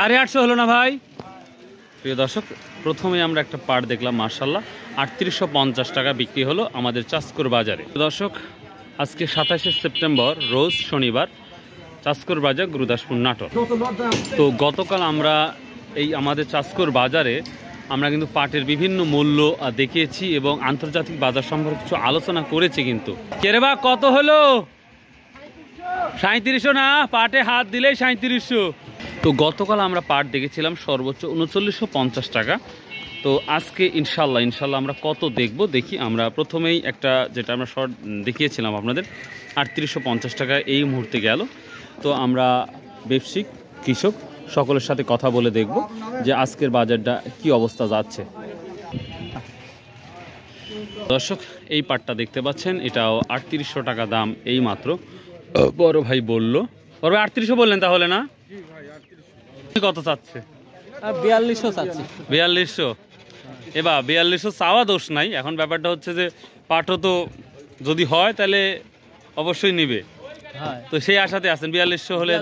850 হলো না ভাই? প্রিয় দর্শক, প্রথমে আমরা একটা পাট দেখলাম, মাশাআল্লাহ 3850 টাকা বিক্রি হলো আমাদের চাঁচকর বাজারে। দর্শক, আজকে 27শে সেপ্টেম্বর, রোজ শনিবার, চাঁচকর বাজার, গুরুদাসপুর, নাটোর। তো গতকাল আমরা এই আমাদের চাঁচকর বাজারে আমরা কিন্তু পাটের বিভিন্ন মূল্য দেখিয়েছি এবং আন্তর্জাতিক বাজার সম্পর্কে কিছু আলোচনা করেছি। কিন্তু কেরেবা কত হলো? 3700 না, পাটে হাত দিলেই 3700। তো গতকাল আমরা পাট দেখেছিলাম সর্বোচ্চ 3950 টাকা। তো আজকে ইনশাল্লাহ আমরা কত দেখব দেখি। আমরা প্রথমেই একটা যেটা আমরা শর্ট দেখিয়েছিলাম আপনাদের 3850 টাকা এই মুহূর্তে গেল। তো আমরা ব্যবসায়িক, কৃষক সকলের সাথে কথা বলে দেখব যে আজকের বাজারটা কি অবস্থা যাচ্ছে। দর্শক, এই পাটটা দেখতে পাচ্ছেন, এটাও 3800 টাকা দাম এই মাত্র বড় ভাই বলল। বড় ভাই 3800 বললেন তাহলে না? কত চাচ্ছে? 4200 চাচ্ছি। 4200? এবার 4200 চাওয়া দোষ নাই। এখন ব্যাপারটা হচ্ছে যে পাটও তো যদি হয় তাহলে অবশ্যই নিবে, তো সেই আশাতে আছেন। 4200 হলে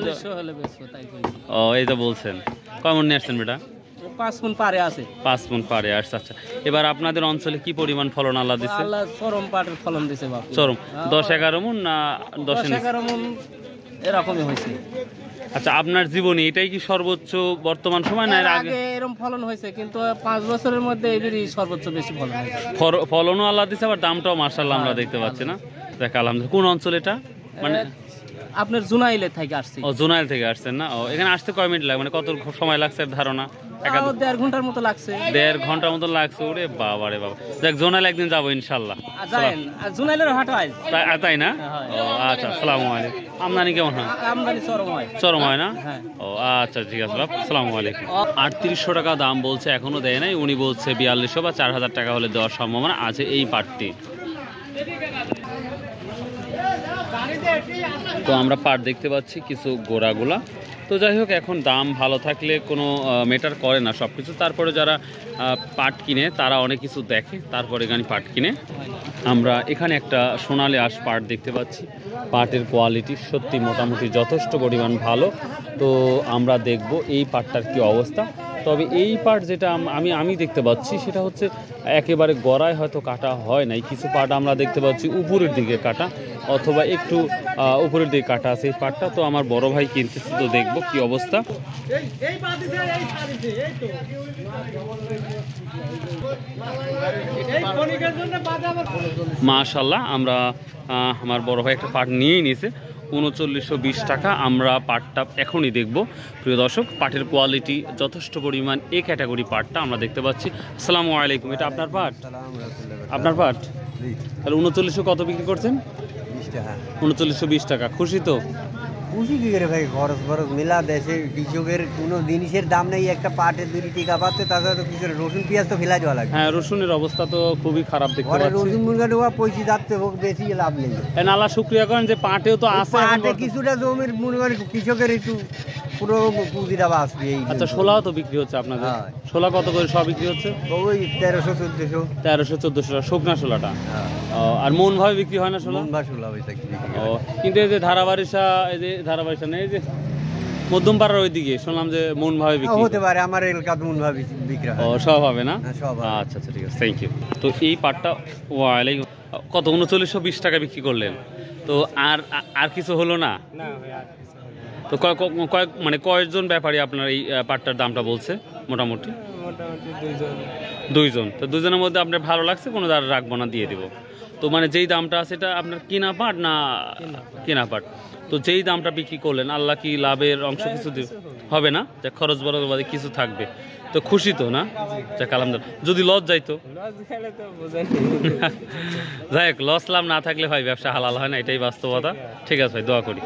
ও এই তো বলছেন। কয় মন নিয়ে আসছেন বেটা? 5 মণ পারে আছে। 5 মণ পারে আসছে। আচ্ছা, এবার আপনাদের অঞ্চলে কি পরিমাণ ফলন আল্লাহ দিচ্ছে? আল্লাহ চরম পাটের ফলন দিছে বাপ। চরম 10-11 মণ না 10-11 মণ এরকমই হয়েছে। আচ্ছা, আপনার জীবনে এটাই কি সর্বোচ্চ বর্তমান সময় না? আগে এরকম ফলন হয়েছে, কিন্তু 5 বছরের মধ্যে এবারই সর্বোচ্চ বেশি ফলন হয়েছে। ফলনও আল্লাহ দিচ্ছে, আবার দামটাও মাশাআল্লাহ আমরা দেখতে পাচ্ছি না। দেখ আলহামদুলিল্লাহ। কোন অঞ্চল এটা? মানে আপনার জুনাইলে থেকে আসছে। ও, জুনাইল থেকে আসছেন না? ও, এখানে আসতে কয় মিনিট লাগে, মানে কত সময় লাগছে ধারণা? 1.5 ঘন্টার মতো লাগছে। 1.5 ঘন্টার মতো লাগছে? ওরে বাবা রে বাবা। দেখ, জুনাইল একদিন যাবো ইনশাল্লাহ। জুনাইলের হাট হয় তাই না? ও আচ্ছা, আসসালামু আলাইকুম। আমদানি কেমন হয়? আমদানি চরম হয় না? ও আচ্ছা, ঠিক আছে বাপ, আসসালামু আলাইকুম। 3800 টাকা দাম বলছে, এখনো দেয় নাই। উনি বলছে 4200 বা 4000 টাকা হলে দেওয়ার সম্ভাবনা আছে এই পাটটি। তো আমরা পাট দেখতে পাচ্ছি কিছু গোড়াগুলা। তো যাই হোক, এখন দাম ভালো থাকলে কোনো ম্যাটার করে না সব কিছু। তারপরে যারা পাট কিনে তারা অনেক কিছু দেখে, তারপরে এখানে পাট কিনে। আমরা এখানে একটা সোনালী আঁশ পাট দেখতে পাচ্ছি। পাটের কোয়ালিটি সত্যি মোটামুটি যথেষ্ট পরিমাণ ভালো। তো আমরা দেখব এই পাটটার কি অবস্থা। তবে এই পাট যেটা আমি দেখতে পাচ্ছি সেটা হচ্ছে একেবারে গড়ায় হয়তো কাটা হয় নাই। কিছু পাট আমরা দেখতে পাচ্ছি উপরের দিকে কাটা, অথবা একটু উপরের দিকে কাটা আছে এই পাটটা। তো আমার বড় ভাই কিনতেছে, তো দেখবো কি অবস্থা। মাশাআল্লাহ, আমরা আমার বড় ভাই একটা পাট নিয়েই নিয়েছে 3920 টাকা। আমরা পাটটা এখনই দেখব। প্রিয় দর্শক, পাটের কোয়ালিটি যথেষ্ট পরিমাণ এ ক্যাটাগরি পাটটা আমরা দেখতে পাচ্ছি। আসসালামু আলাইকুম। এটা আপনার পাট? আপনার পাট? তাহলে 3900 কত বিক্রি করছেন? 3920 টাকা। খুশি তো? খুশি কি করে ভাই, খরচ মেলা দেশে কৃষকের কোনো জিনিসের দাম নেই। একটা পাটের 2 টাকা পাচ্ছে, তাছাড়া তো কিছু রসুন পেঁয়াজ তো ফেলা যাওয়া লাগে। হ্যাঁ, রসুনের অবস্থা তো খুবই খারাপ দেখতে পাচ্ছি। রসুন মুরগা দেওয়া পয়সা যাচ্ছে, হোক বেশি লাভ নেই। আল্লাহ শুকরিয়া করেন যে পাটেও তো আছে। পাটে কিছুটা জমির মনে কৃষকের একটু পুরো পুঁজিটা আসবে। আচ্ছা, শোলাও তো বিক্রি হচ্ছে আপনাদের? শোলা কত করে সব বিক্রি হচ্ছে? ওই 1300-1400। 1300-1400 টাকা শুকনা শোলাটা। আর মন ভাবে বিক্রি হয় না শোলা? কিন্তু এই যে ধারাবারিশা, এই যে ধারাবারিশা নেই, এই যে মধ্যমপাড়ার ওইদিকে শুনলাম যে মন ভাবে বিক্রি হতে পারে। আমার এলাকা মন ভাবে বিক্রি হয়। সব হবে না? আচ্ছা আচ্ছা, ঠিক আছে, থ্যাংক ইউ। তো এই পাটটা ওয়ালাইকুম কত 3920 টাকা বিক্রি করলেন। তো আর কিছু হলো না? তো মানে কয়েকজন ব্যাপারী আপনার এই পাটটার দামটা বলছে? মোটামুটি 2জন। তো 2জনের মধ্যে আপনার ভালো লাগছে, কোনো দাঁড় রাখবো না, দিয়ে দেবো। তো মানে যেই দামটা আছে এটা আপনার কেনা পাট না? কেনা পাট। তো যেই দামটা বিক্রি করলেন, আল্লাহ কি লাভের অংশ কিছু হবে না? যে খরচ বরচ বাদে কিছু থাকবে, তো খুশি তো না? যাক আলহামদুলিল্লাহ। যদি লস যাইতো? যাই হোক, লস লাভ না থাকলে ভাই ব্যবসা হালাল হয় না, এটাই বাস্তবতা। ঠিক আছে ভাই, দোয়া করি,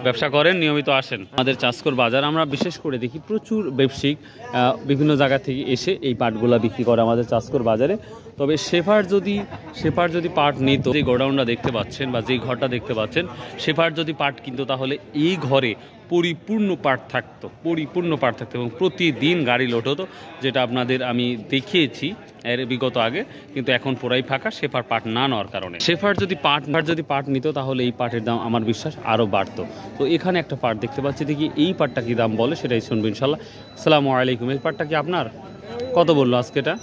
ব্যবসা করেন, নিয়মিত আসেন আমাদের চাঁচকর বাজার। আমরা বিশেষ করে দেখি প্রচুর ব্যবসায়িক বিভিন্ন জায়গা থেকে এসে এই পাটগুলা বিক্রি করে আমাদের চাঁচকর বাজারে। তবে শেফার যদি পাট নিত, যে গোডাউনটা দেখতে পাচ্ছেন বা যেই ঘরটা দেখতে পাচ্ছেন, শেফার যদি পাট কিনতো তাহলে এই ঘরে পরিপূর্ণ পাট থাকতো, এবং প্রতিদিন গাড়ি লোড হতো, যেটা আপনাদের আমি দেখিয়েছি এর বিগত আগে। কিন্তু এখন পুরাই ফাঁকা শেফার পাট না নেওয়ার কারণে। শেফার যদি পাট নিত তাহলে এই পাটের দাম আমার বিশ্বাস আরও বাড়তো। তো এখানে একটা পাট দেখতে পাচ্ছি, দেখি এই পাটটা কী দাম বলে সেটাই শুনবো ইনশাল্লাহ। আসসালামু আলাইকুম। এই পাটটা কি আপনার? কত বললো আজকে এটা?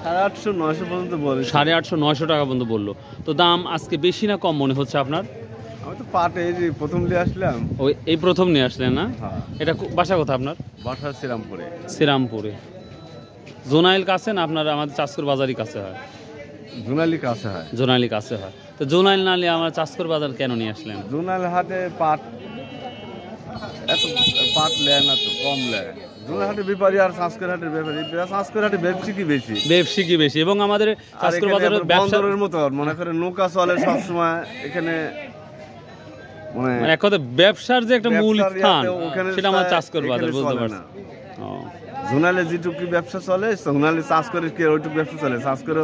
850-900 পর্যন্ত বলে। 850-900 টাকা পর্যন্ত বললো। তো দাম আজকে বেশি না কম মনে হচ্ছে আপনার? আমি তো পাট এই যে প্রথম নিয়ে আসলাম। ওই এই প্রথম নিয়ে আসলেন না? এটা বাসা কোথায় আপনার? বাসা শ্রীরামপুরে। শ্রীরামপুরে। জোনাইল কাছে না আপনার আমাদের চাষকর বাজারই কাছে হয়? জোনালি কাছে হয়। জোনাইল কাছে হয়। তো জোনাইল না নিয়ে আমার চাষকর বাজার কেন নিয়ে আসলেন? জোনাল হাটে পাট এত পাট নেয় না, তো কম নেয়। জোনাল হাটে ব্যাপারী আর সংস্কার হাটের ব্যাপারী, সংস্কার হাটে ব্যবসায়ী বেশি এবং আমাদের চাষকর বাজারের ব্যবসার মতো মনে করে নৌকা চলে সবসময় এখানে, মানে এক কথা ব্যবসার যে একটা মূল স্থান সেটা আমার চাষকর বাজার, বুঝতে পারছেন? জোনালে যেটুকু ব্যবসা চলে জোনালে চাষ করে কি ওইটুকু ব্যবসা চলে, চাষ করে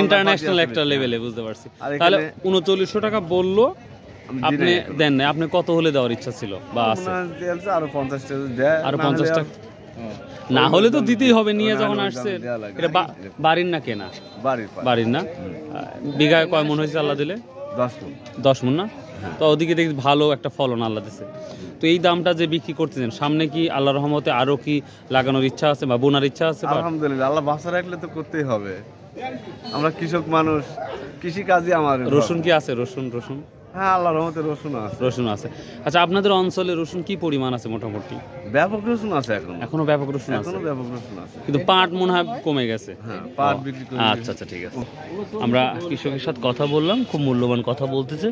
ইন্টারন্যাশনাল একটা লেভেলে, বুঝতে পারছি। তাহলে 3900 টাকা বললো, আপনি দেন না? আপনি কত হলে দেওয়ার ইচ্ছা ছিল বা আছে? আরো 50 টাকা দেয়, আরো 50 টাকা না হলে তো দিতেই হবে। নিয়ে যখন আসছে এটা বাড়ির না কেনা? বাড়ির না। বিঘায় কয় মন হয়েছে আল্লাহ দিলে? 10 মন না? তো ওদিকে দেখি ভালো একটা ফলন আল্লাহ দিছে। তো এই দামটা যে বিক্রি করতেছেন, সামনে কি আল্লাহর রহমতে আরো কি লাগানোর ইচ্ছা আছে বা বোনার ইচ্ছা আছে? আলহামদুলিল্লাহ, আল্লাহ বাঁচা রাখলে তো করতেই হবে। আমরা কৃষক মানুষ, কৃষি কাজে আমার। রসুন কি আছে? রসুন হ্যাঁ, আল্লাহর রহমতে রসুন আছে। আচ্ছা, আপনাদের অঞ্চলে রসুন কি পরিমাণ আছে মোটামুটি? ব্যাপক রসুন আছে, এখনো ব্যাপক রসুন আছে, কিন্তু পাট মনে হয় কমে গেছে। হ্যাঁ, পাট বিক্রি করে। আচ্ছা ঠিক আছে। আমরা কৃষকের সাথে কথা বললাম, খুব মূল্যবান কথা বলতেছে।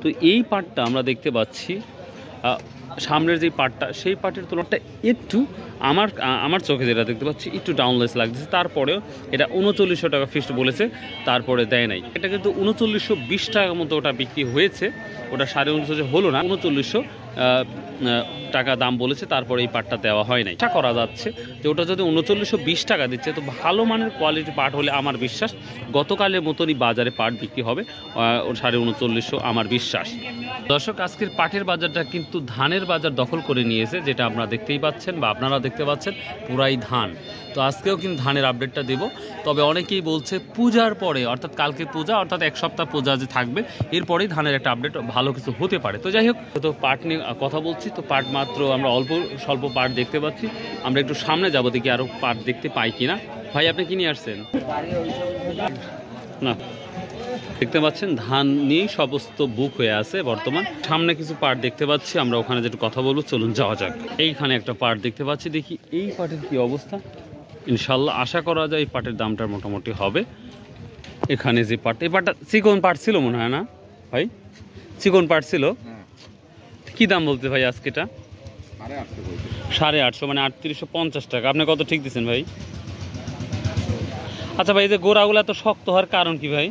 তো এই পাটটা আমরা দেখতে পাচ্ছি, সামনের যে পাটটা, সেই পাটের তুলনাটা একটু আমার চোখে যেটা দেখতে পাচ্ছি একটু ডাউনলেস লাগতেছে। তারপরেও এটা 3900 টাকা ফিক্সড বলেছে, তারপরে দেয় নাই। এটা কিন্তু 3920 টাকা মতো ওটা বিক্রি হয়েছে, ওটা 3950 হলো না, 3900 টাকা দাম বলেছে, তারপরে এই পাটটা দেওয়া হয় নাই। আশা করা যাচ্ছে যে ওটা যদি 3920 টাকা দিচ্ছে, তো ভালো মানের কোয়ালিটি পাট হলে আমার বিশ্বাস গতকালের মতনই বাজারে পাট বিক্রি হবে 3950, আমার বিশ্বাস। দর্শক, আজকের পাটের বাজারটা কিন্তু ধানের বাজার দখল করে নিয়েছে, যেটা আপনারা দেখতেই পাচ্ছেন বা আপনারা দেখতে পাচ্ছেন, পুরাই ধান। তো আজকেও কিন্তু ধানের আপডেটটা দেব। তবে অনেকেই বলছে পূজার পরে, অর্থাৎ কালকে পূজা, অর্থাৎ এক সপ্তাহ পূজা যে থাকবে, এরপরেই ধানের একটা আপডেট ভালো কিছু হতে পারে। তো যাই হোক, তো পাট নিয়ে কথা বলছি, তো পাট মাত্র আমরা অল্প স্বল্প পাট দেখতে পাচ্ছি। আমরা একটু সামনে যাবো, দেখি আরও পাট দেখতে পাই কিনা। ভাই, আপনি কি নিয়ে আসছেন? না, দেখতে পাচ্ছেন ধান নিয়ে সমস্ত বুক হয়ে আছে বর্তমান। সামনে কিছু পাট দেখতে পাচ্ছি, আমরা ওখানে যেটা কথা বলবো, চলুন যাওয়া যাক। এইখানে একটা পাট দেখতে পাচ্ছি, দেখি এই পাটের কি অবস্থা। ইনশাল্লাহ আশা করা যায় এই পাটের দামটা মোটামুটি হবে। এখানে যে পাট, এই পাটটা চিকন পাট ছিল মনে হয় না ভাই? চিকন পাট ছিল। কি দাম বলতে ভাই আজকে? এটা 850, মানে 3850 টাকা। আপনি কত ঠিক দিচ্ছেন ভাই? আচ্ছা ভাই, এই যে গোড়াগুলো এত শক্ত হওয়ার কারণ কি ভাই?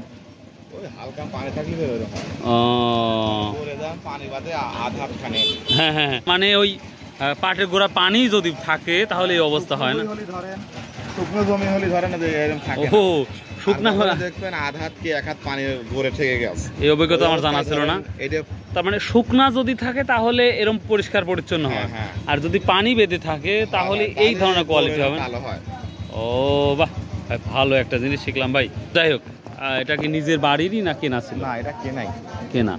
হ্যাঁ হ্যাঁ, মানে ওই পাটের গোড়া পানি যদি থাকে তাহলে এই অবস্থা হয় না? শুকনো জমি হলে ধরে না, এরকম থাকে। ও, শুকনা হলে দেখবেন আধ হাত কি এক হাত পানি গড়ে থেকে গেছে। এই অভিজ্ঞতা আমার জানা ছিল না। তার মানে শুকনা যদি থাকে তাহলে এরকম পরিষ্কার পরিচ্ছন্ন হয়, আর যদি পানি বেঁধে থাকে তাহলে এই ধরনের কোয়ালিটি হবে। ও বাহ, ভালো একটা জিনিস শিখলাম ভাই। যাই হোক, এটা কি নিজের বাড়িরই না কেনা ছিল? না, এটা কেনা।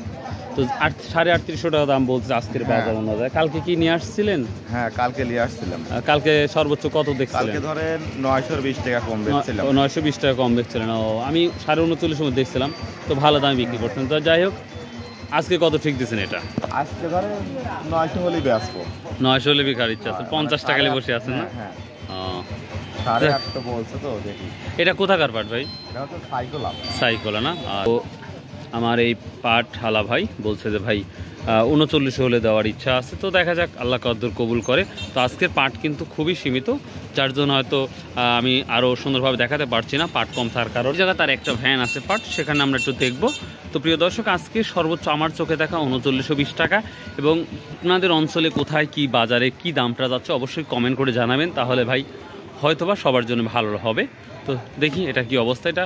তো 3850 টাকা দাম বলছে আজকের বাজার অনুযায়ী। কালকে কি নিয়ে আসছিলেন? হ্যাঁ, কালকে নিয়ে আসছিলাম। কালকে সর্বোচ্চ কত দেখছিলেন? কালকে ধরেন 920 টাকা কম বেচছিলাম। 920 টাকা কম বেচছিলেন। ও, আমি 39.5 সময় দেখছিলাম, তো ভালো দামে বিক্রি করছেন। তো যাই হোক, আজকে কত ঠিক দিচ্ছেন এটা? আজকে ধরেন 900 হলেই বেচবো। 900 হলে বিক্রি ইচ্ছা আছে। 50 টাকা বসে আছেন না? হ্যাঁ। ও, 850 বলছে তো, দেখি। এটা কোথাকার পাট ভাই? এটা হচ্ছে সাইকোলা না? আর আমার এই পাট হালা ভাই বলছে যে ভাই 39 হলে দেওয়ার ইচ্ছা আছে। তো দেখা যাক, আল্লাহ কদ্দুর কবুল করে। তো আজকের পাট কিন্তু খুবই সীমিত, যার জন্য হয়তো আমি আরও সুন্দরভাবে দেখাতে পারছি না, পাট কম থাকার কারণে। জায়গা তার একটা ভ্যান আছে পাট, সেখানে আমরা একটু দেখব। তো প্রিয় দর্শক, আজকে সর্বোচ্চ আমার চোখে দেখা 3920 টাকা। এবং আপনাদের অঞ্চলে কোথায় কি বাজারে কি দামটা যাচ্ছে অবশ্যই কমেন্ট করে জানাবেন, তাহলে ভাই হয়তোবা সবার জন্য ভালো হবে। তো দেখি এটা কি অবস্থা। এটা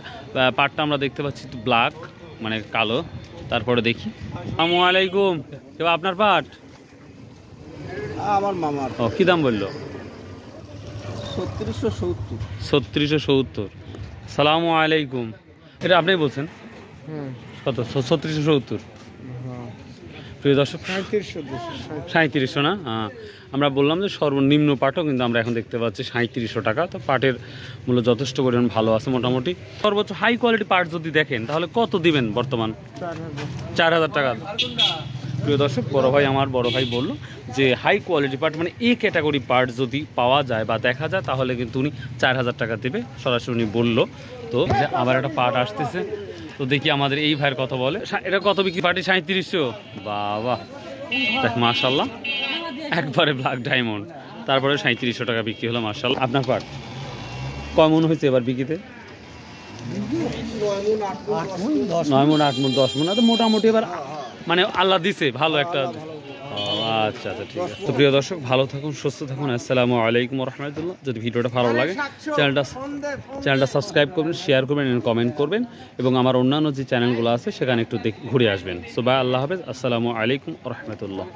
পাটটা আমরা দেখতে পাচ্ছি একটু ব্ল্যাক, মানে কালো। তারপরে দেখি। আসসালামু আলাইকুম, আপনার পাট আমার মামার। ও কি দাম বললো? 3670। 3670। সালামু আলাইকুম। এটা আপনি বলছেন কত? 3670। প্রিয় দর্শক 3700 না? আমরা বললাম যে সর্বনিম্ন পাটও কিন্তু আমরা এখন দেখতে পাচ্ছি 3700 টাকা। তো পাটের মূল্য যথেষ্ট পরিমাণ ভালো আছে মোটামুটি। সর্বোচ্চ হাই কোয়ালিটি পাট যদি দেখেন তাহলে কত দিবেন বর্তমান? 4000 টাকা। প্রিয় দর্শক, বড় ভাই বললো যে হাই কোয়ালিটি পাট মানে এই ক্যাটাগরি পাট যদি পাওয়া যায় বা দেখা যায় তাহলে কিন্তু উনি 4000 টাকা দেবে, সরাসরি উনি বললো। তো আবার একটা পাট আসতেছে, তো দেখি আমাদের এই ভাইয়ের কথা বলে। এটা কত বিক্রি? পাটি 3700। বাবা, দেখ মাশাল্লাহ, একবারে ব্ল্যাক ডায়মন্ড। তারপরে 3700 টাকা বিক্রি হলো মাশাল্লাহ। আপনার পাট কয় মন হয়েছে এবার বিক্রিতে? 9 মন 8 মন 10 মন। তো মোটামুটি এবার মানে আল্লাহ দিছে ভালো একটা। আচ্ছা আচ্ছা, ঠিক আছে। তো প্রিয় দর্শক, ভালো থাকুন, সুস্থ থাকুন। আসসালামু আলাইকুম রহমতুল্লাহ। যদি ভিডিওটা ভালো লাগে চ্যানেলটা সাবস্ক্রাইব করবেন, শেয়ার করবেন, কমেন্ট করবেন এবং আমার অন্যান্য যে চ্যানেলগুলো আছে সেখানে একটু ঘুরে আসবেন। সো বাই, আল্লাহ হাফেজ, আসসালামু আলাইকুম রহমতুল্লাহ।